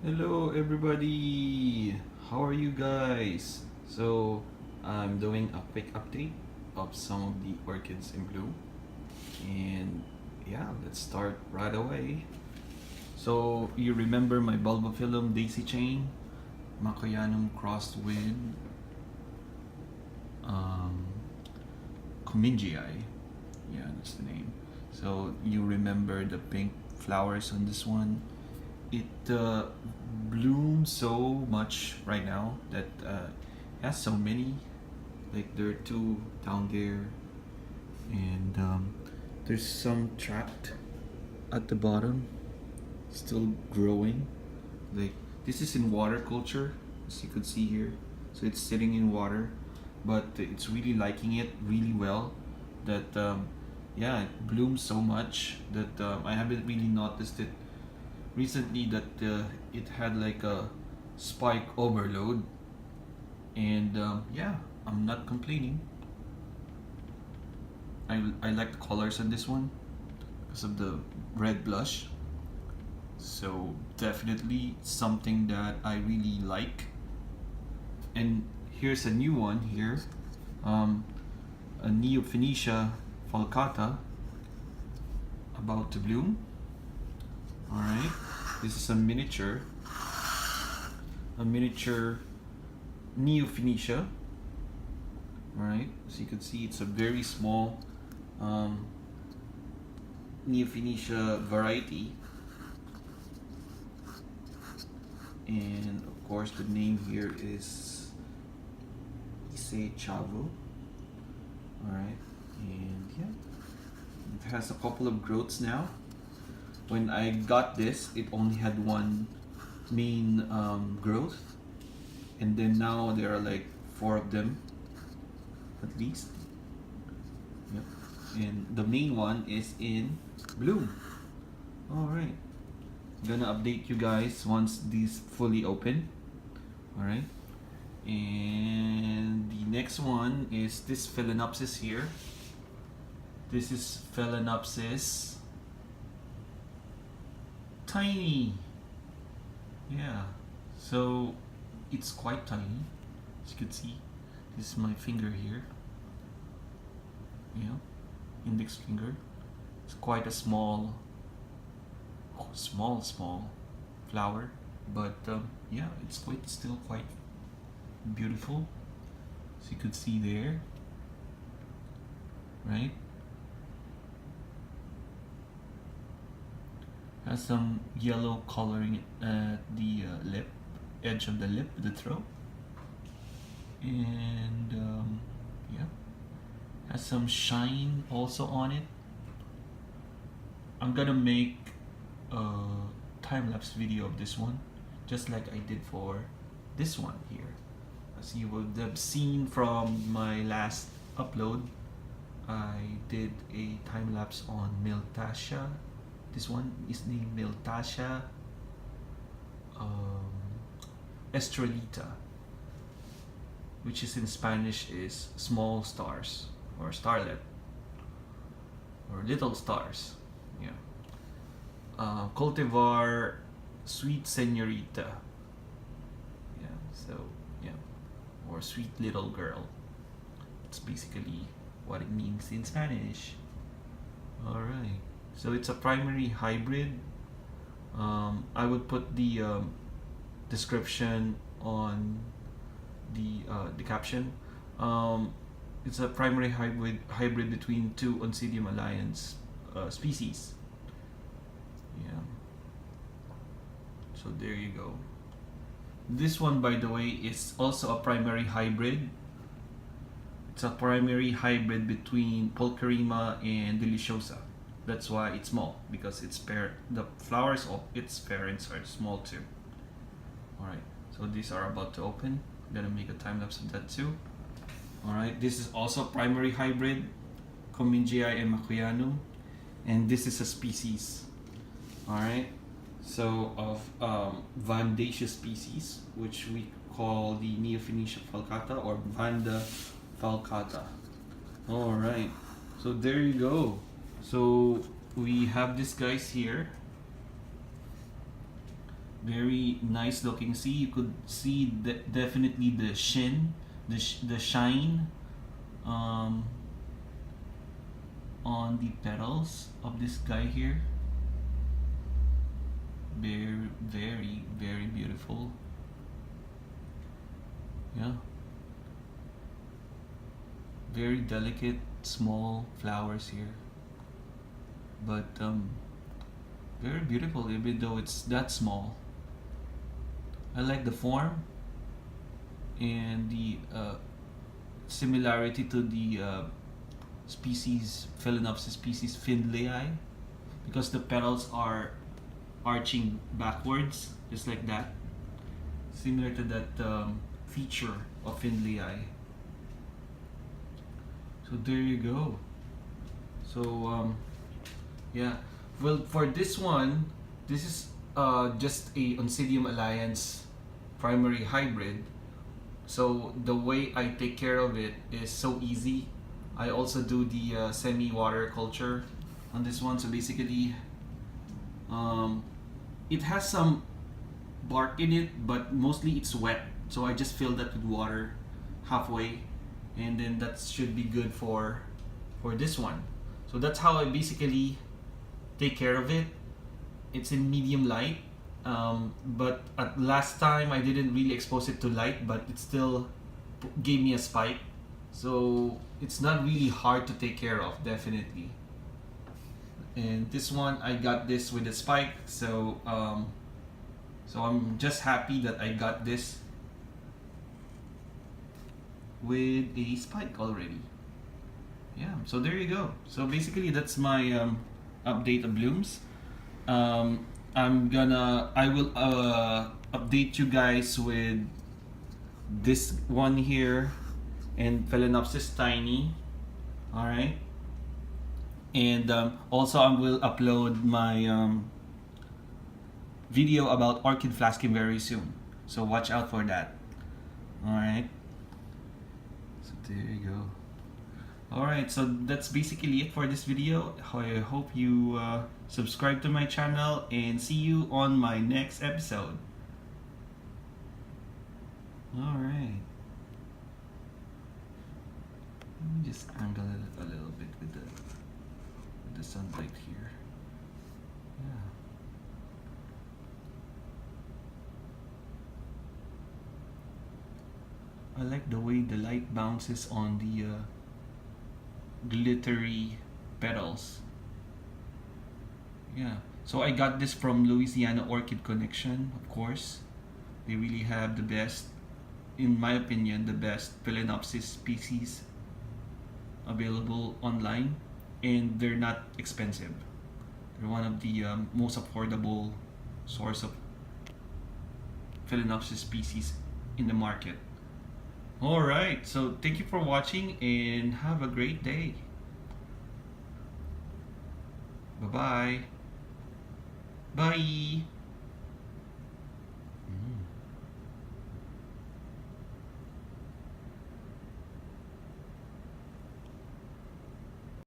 Hello everybody, how are you guys? So I'm doing a quick update of some of the orchids in bloom, and yeah, let's start right away. So you remember my Bulbophyllum Daisy Chain, makoyanum crossed with um, cummingii. Yeah, that's the name. So you remember the pink flowers on this one? It blooms so much right now that it has so many. Like there are two down there, and there's some trapped at the bottom, still growing. Like this is in water culture, as you could see here. So it's sitting in water, but it's really liking it really well. That yeah, it blooms so much that I haven't really noticed it recently that it had like a spike overload, and yeah, I'm not complaining. I like the colors on this one because of the red blush, so definitely something that I really like. And here's a new one here, um, a Neofinetia falcata about to bloom. All right, this is a miniature Neofinetia. All right, so you can see it's a very small Neofinetia variety, and of course the name here is Isechabo. All right, and yeah, it has a couple of growths now. When I got this, it only had one main growth, and then now there are like 4 of them at least. Yep. And the main one is in bloom. Alright, gonna update you guys once these fully open. Alright, and the next one is this phalaenopsis here. This is phalaenopsis Tiny. Yeah, so it's quite tiny, as you can see. This is my finger here. Yeah, index finger. It's quite a small flower, but yeah, it's still quite beautiful, as you could see there, right? Has some yellow coloring at the lip, edge of the lip, the throat, and yeah, has some shine also on it. I'm gonna make a time-lapse video of this one, just like I did for this one here. As you would have seen from my last upload, I did a time-lapse on Miltassia. This one is named Miltassia Estrelita, which is in Spanish is small stars or starlet or little stars. Yeah. Cultivar Sweet Senorita. Yeah. So yeah, or sweet little girl. It's basically what it means in Spanish. All right. So it's a primary hybrid. I would put the description on the caption. It's a primary hybrid between two Oncidium alliance species. Yeah. So there you go. This one, by the way, is also a primary hybrid. It's a primary hybrid between pulcherrima and deliciosa. That's why it's small, because the flowers of its parents are small too. Alright, so these are about to open. I'm gonna make a time lapse of that too. Alright, this is also primary hybrid, cummingii and makoyanum, and this is a species. Alright, so of Vanda species, which we call the Neofinetia falcata or Vanda falcata. Alright, so there you go. So we have these guys here. Very nice looking. See, you could see definitely the the shine um, on the petals of this guy here. Very beautiful. Yeah, very delicate small flowers here, but very beautiful even though it's that small. I like the form and the similarity to the species phalaenopsis species Finleyi, because the petals are arching backwards just like that, similar to that feature of Finleyi. So there you go. So yeah, well, for this one, this is just a Oncidium Alliance primary hybrid. So the way I take care of it is so easy. I also do the semi-water culture on this one. So basically, it has some bark in it, but mostly it's wet. So I just fill that with water halfway, and then that should be good for this one. So that's how I basically take care of it. It's in medium light, but at last time I didn't really expose it to light, but it still gave me a spike. So it's not really hard to take care of, definitely. And this one, I got this with a spike, so so I'm just happy that I got this with a spike already. Yeah, so there you go. So basically that's my update of blooms. I will update you guys with this one here and Phalaenopsis Tiny. All right, and also I will upload my video about orchid flasking very soon, so watch out for that. All right, so there you go. Alright, so that's basically it for this video. I hope you subscribe to my channel and see you on my next episode. Alright. Let me just angle it a little bit with the sunlight here. Yeah. I like the way the light bounces on the glittery petals. Yeah, so I got this from Louisiana Orchid Connection, of course. They really have the best, in my opinion, the best Phalaenopsis species available online, and they're not expensive. They're one of the most affordable source of Phalaenopsis species in the market. Alright, so thank you for watching and have a great day. Bye-bye. Bye.